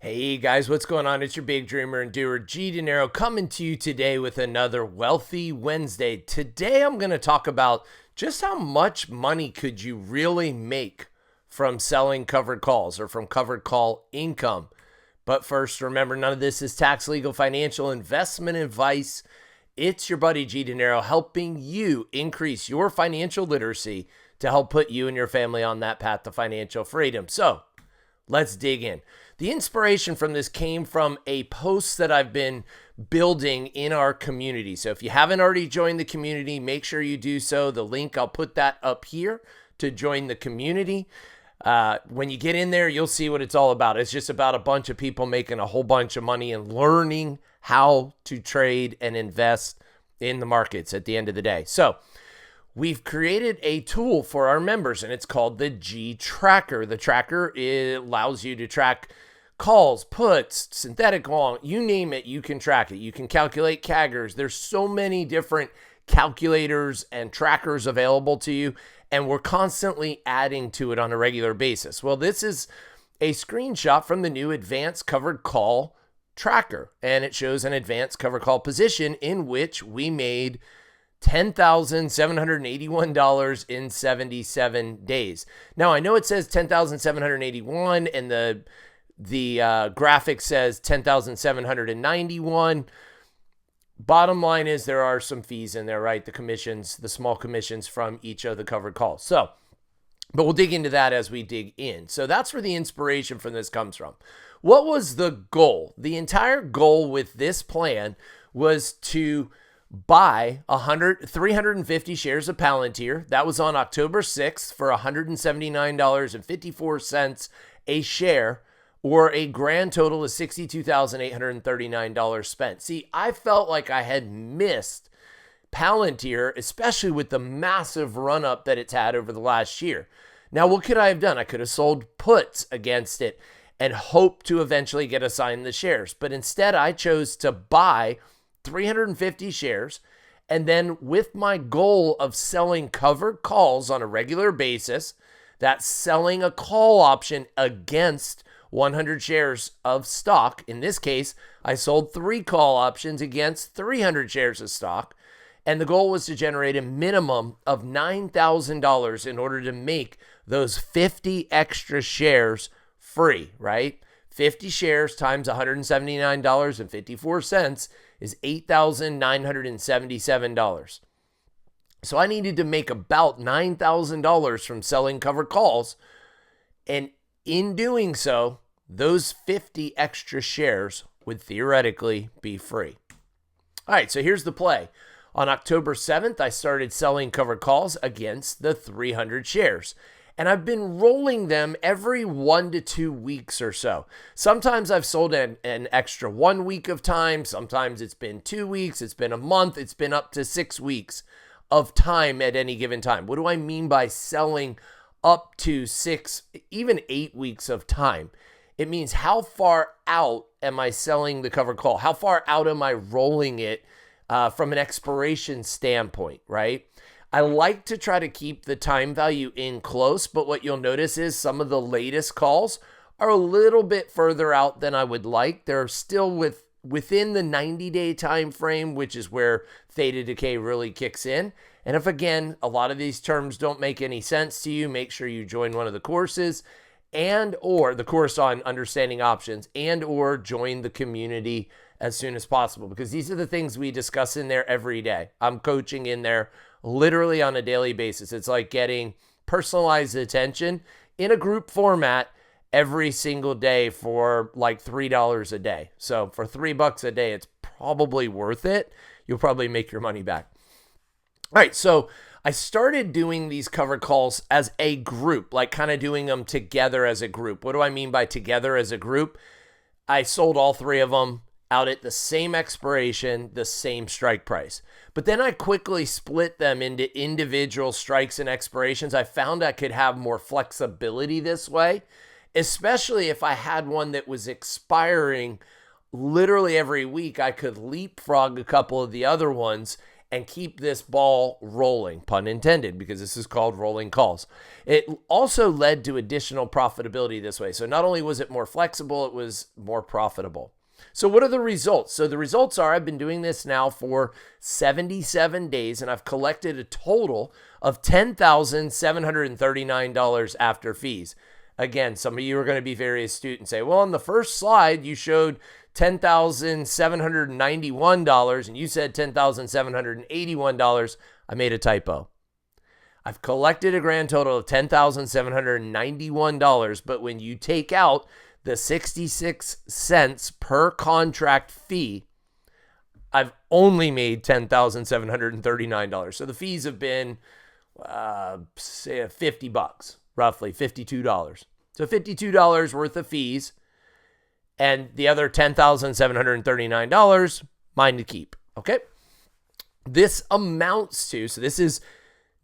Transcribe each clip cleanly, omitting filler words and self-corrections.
Hey guys, what's going on? It's your big dreamer and doer, G Dinero, coming to you today with another Wealthy Wednesday. Today I'm going to talk about just how much money could you really make from selling covered calls or from covered call income. But first, remember, none of this is tax, legal, financial, investment advice. It's your buddy G Dinero helping you increase your financial literacy to help put you and your family on that path to financial freedom. So let's dig in. The inspiration from this came from a post that I've been building in our community. So if you haven't already joined the community, make sure you do so. The link, I'll put that up here to join the community. When you get in there, you'll see what it's all about. It's just about a bunch of people making a whole bunch of money and learning how to trade and invest in the markets at the end of the day. So we've created a tool for our members, and it's called the G Tracker. The tracker, it allows you to track calls, puts, synthetic long, you name it, you can track it. You can calculate CAGRs. There's so many different calculators and trackers available to you, and we're constantly adding to it on a regular basis. Well, this is a screenshot from the new Advanced Covered Call Tracker, and it shows an advanced covered call position in which we made $10,781 in 77 days. Now, I know it says 10,781 and the graphic says 10,791. Bottom line is there are some fees in there, right? The commissions, the small commissions from each of the covered calls. So, but we'll dig into that as we dig in. So that's where the inspiration from this comes from. What was the goal? The entire goal with this plan was to buy 350 shares of Palantir. That was on October 6th for $179.54 a share, or a grand total of $62,839 spent. See, I felt like I had missed Palantir, especially with the massive run-up that it's had over the last year. Now, what could I have done? I could have sold puts against it and hoped to eventually get assigned the shares. But instead, I chose to buy 350 shares, and then with my goal of selling covered calls on a regular basis, that's selling a call option against 100 shares of stock. In this case, I sold 3 call options against 300 shares of stock, and the goal was to generate a minimum of $9,000 in order to make those 50 extra shares free, right? 50 shares times $179.54 is $8,977. So I needed to make about $9,000 from selling covered calls, and in doing so, those 50 extra shares would theoretically be free. All right, so here's the play. On October 7th, I started selling covered calls against the 300 shares. And I've been rolling them every 1 to 2 weeks or so. Sometimes I've sold an extra 1 week of time. Sometimes it's been 2 weeks. It's been a month. It's been up to 6 weeks of time at any given time. What do I mean by selling up to 6, even 8 weeks of time? It means how far out am I selling the covered call? How far out am I rolling it from an expiration standpoint, right? I like to try to keep the time value in close, but what you'll notice is some of the latest calls are a little bit further out than I would like. They're still within the 90-day time frame, which is where theta decay really kicks in. And if, again, a lot of these terms don't make any sense to you, make sure you join one of the courses or the course on understanding options, and or join the community as soon as possible, because these are the things we discuss in there every day. I'm coaching in there literally on a daily basis. It's like getting personalized attention in a group format every single day for like $3 a day. So for $3 a day, it's probably worth it. You'll probably make your money back. All right, so I started doing these covered calls as a group, like kind of doing them together as a group. What do I mean by together as a group? I sold all 3 of them out at the same expiration, the same strike price. But then I quickly split them into individual strikes and expirations. I found I could have more flexibility this way, especially if I had one that was expiring literally every week. I could leapfrog a couple of the other ones and keep this ball rolling, pun intended, because this is called rolling calls. It also led to additional profitability this way. So not only was it more flexible, it was more profitable. So what are the results? So the results are I've been doing this now for 77 days, and I've collected a total of $10,739 after fees. Again, some of you are going to be very astute and say, well, on the first slide, you showed $10,791 and you said $10,781. I made a typo. I've collected a grand total of $10,791, but when you take out the 66 cents per contract fee, I've only made $10,739. So the fees have been, say, $50, roughly $52. So $52 worth of fees, and the other $10,739, mine to keep. Okay. This amounts to, so this is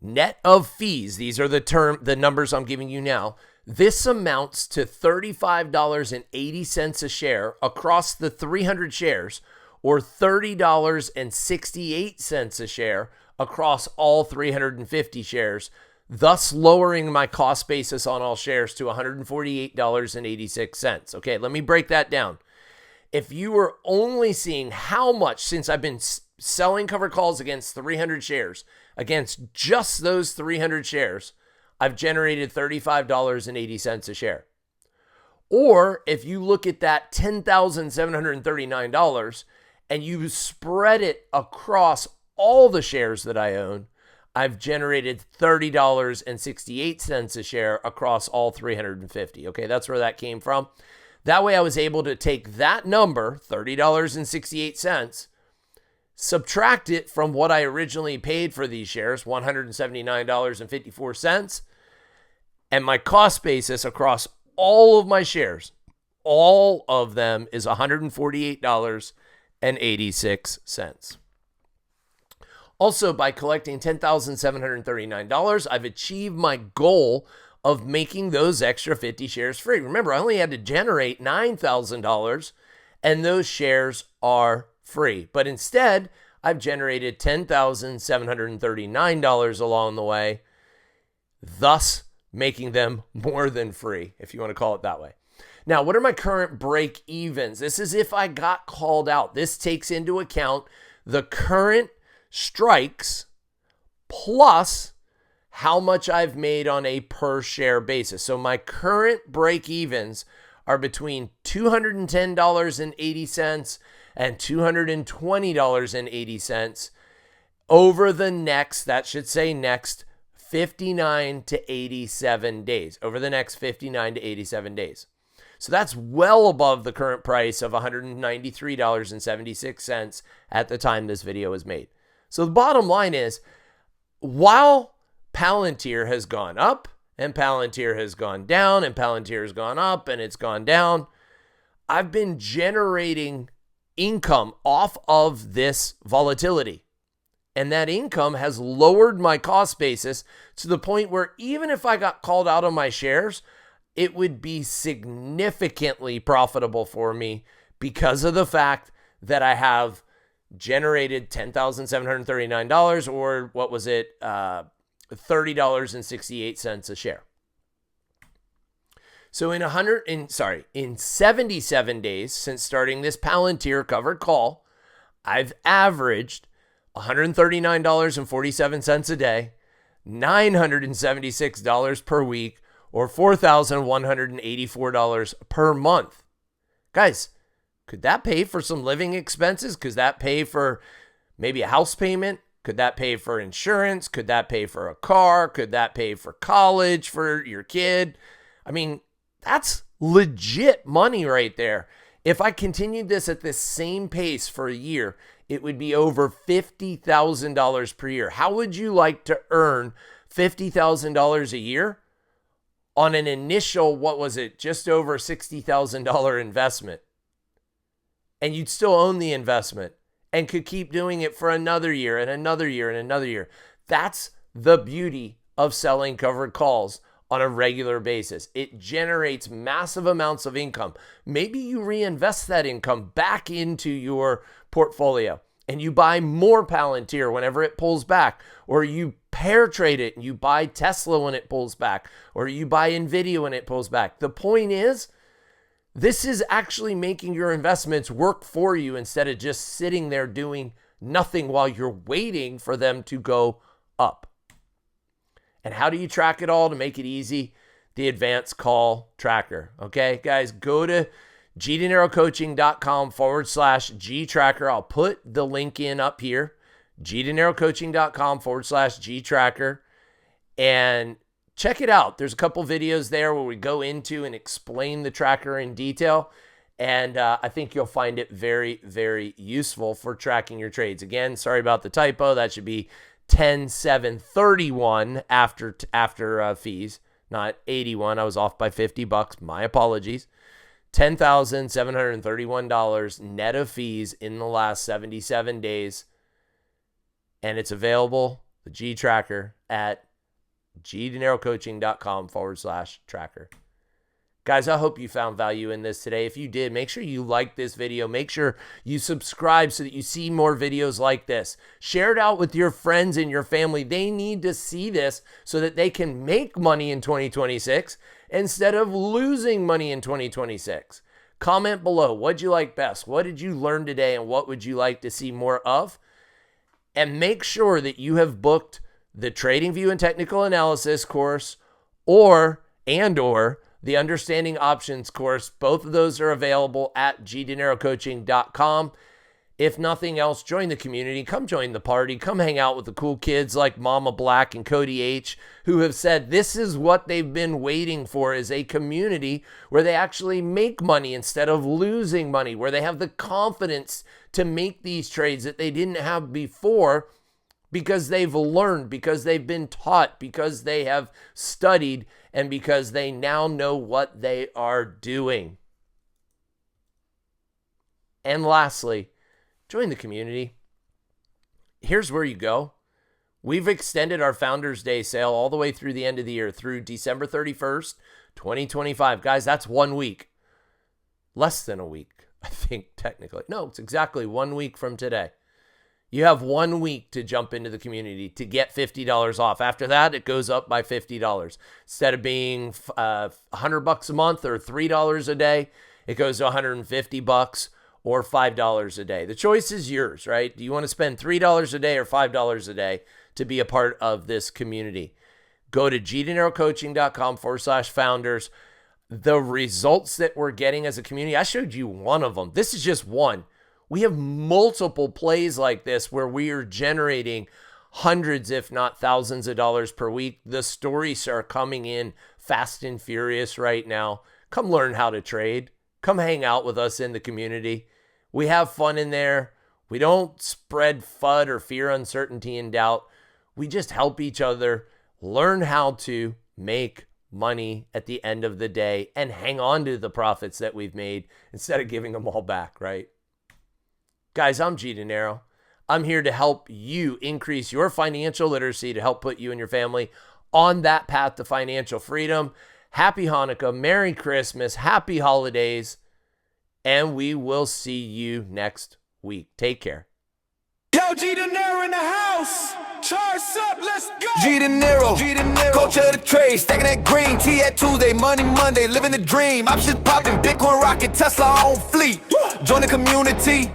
net of fees. These are the numbers I'm giving you now. This amounts to $35.80 a share across the 300 shares, or $30.68 a share across all 350 shares, thus lowering my cost basis on all shares to $148.86. Okay, let me break that down. If you were only seeing how much, since I've been selling covered calls against 300 shares, against just those 300 shares, I've generated $35.80 a share. Or if you look at that $10,739 and you spread it across all the shares that I own, I've generated $30.68 a share across all 350. Okay, that's where that came from. That way I was able to take that number, $30.68, subtract it from what I originally paid for these shares, $179.54, and my cost basis across all of my shares, all of them, is $148.86. Also, by collecting $10,739, I've achieved my goal of making those extra 50 shares free. Remember, I only had to generate $9,000, and those shares are free. But instead, I've generated $10,739 along the way, thus making them more than free, if you want to call it that way. Now, what are my current break evens? This is if I got called out. This takes into account the current strikes plus how much I've made on a per share basis. So my current break evens are between $210.80 and $220.80 over the next, that should say next, 59 to 87 days, over the next 59 to 87 days. So that's well above the current price of $193.76 at the time this video was made. So the bottom line is, while Palantir has gone up and Palantir has gone down and Palantir has gone up and it's gone down, I've been generating income off of this volatility. And that income has lowered my cost basis to the point where even if I got called out on my shares, it would be significantly profitable for me because of the fact that I have generated $10,739, or what was it, $30.68 a share. So in 77 days since starting this Palantir covered call, I've averaged $139.47 a day, $976 per week, or $4,184 per month. Guys, could that pay for some living expenses? Could that pay for maybe a house payment? Could that pay for insurance? Could that pay for a car? Could that pay for college for your kid? I mean, that's legit money right there. If I continued this at this same pace for a year, it would be over $50,000 per year. How would you like to earn $50,000 a year on an initial, what was it, just over $60,000 investment? And you'd still own the investment and could keep doing it for another year and another year and another year. That's the beauty of selling covered calls on a regular basis. It generates massive amounts of income. Maybe you reinvest that income back into your portfolio. and you buy more Palantir whenever it pulls back, or you pair trade it and you buy Tesla when it pulls back, or you buy Nvidia when it pulls back. The point is, this is actually making your investments work for you instead of just sitting there doing nothing while you're waiting for them to go up. And how do you track it all to make it easy? The advanced call tracker. Okay, guys, go to gdinerocoaching.com/G-Tracker. I'll put the link in up here, gdinerocoaching.com/G-Tracker, and check it out. There's a couple videos there where we go into and explain the tracker in detail, and I think you'll find it very, very useful for tracking your trades. Again, sorry about the typo. That should be 10,731 after fees, not 81. I was off by $50. My apologies. $10,731 net of fees in the last 77 days. And it's available, the G Tracker, at gdinerocoaching.com/tracker. Guys, I hope you found value in this today. If you did, make sure you like this video. Make sure you subscribe so that you see more videos like this. Share it out with your friends and your family. They need to see this so that they can make money in 2026 instead of losing money in 2026. Comment below. What'd you like best? What did you learn today, and what would you like to see more of? And make sure that you have booked the TradingView and Technical Analysis course or the Understanding Options course. Both of those are available at gdinerocoaching.com. If nothing else, join the community. Come join the party. Come hang out with the cool kids like Mama Black and Cody H, who have said this is what they've been waiting for, is a community where they actually make money instead of losing money, where they have the confidence to make these trades that they didn't have before because they've learned, because they've been taught, because they have studied, and because they now know what they are doing. And lastly, join the community. Here's where you go. We've extended our Founders Day sale all the way through the end of the year, through December 31st, 2025. Guys, that's 1 week. Less than a week, I think, technically. No, it's exactly 1 week from today. You have 1 week to jump into the community to get $50 off. After that, it goes up by $50. Instead of being $100 a month or $3 a day, it goes to $150 or $5 a day. The choice is yours, right? Do you want to spend $3 a day or $5 a day to be a part of this community? Go to gdinerocoaching.com/founders. The results that we're getting as a community, I showed you one of them. This is just one. We have multiple plays like this where we are generating hundreds, if not thousands of dollars per week. The stories are coming in fast and furious right now. Come learn how to trade. Come hang out with us in the community. We have fun in there. We don't spread FUD or fear, uncertainty, and doubt. We just help each other learn how to make money at the end of the day and hang on to the profits that we've made instead of giving them all back, right? Guys, I'm G Dinero. I'm here to help you increase your financial literacy to help put you and your family on that path to financial freedom. Happy Hanukkah, Merry Christmas, Happy Holidays, and we will see you next week. Take care. Yo, G Dinero in the house. Charge up, let's go. G Dinero, coach of the trade, stacking that green. T at Tuesday, money Monday, living the dream. Options popping, Bitcoin rocking, Tesla on fleet. Join the community.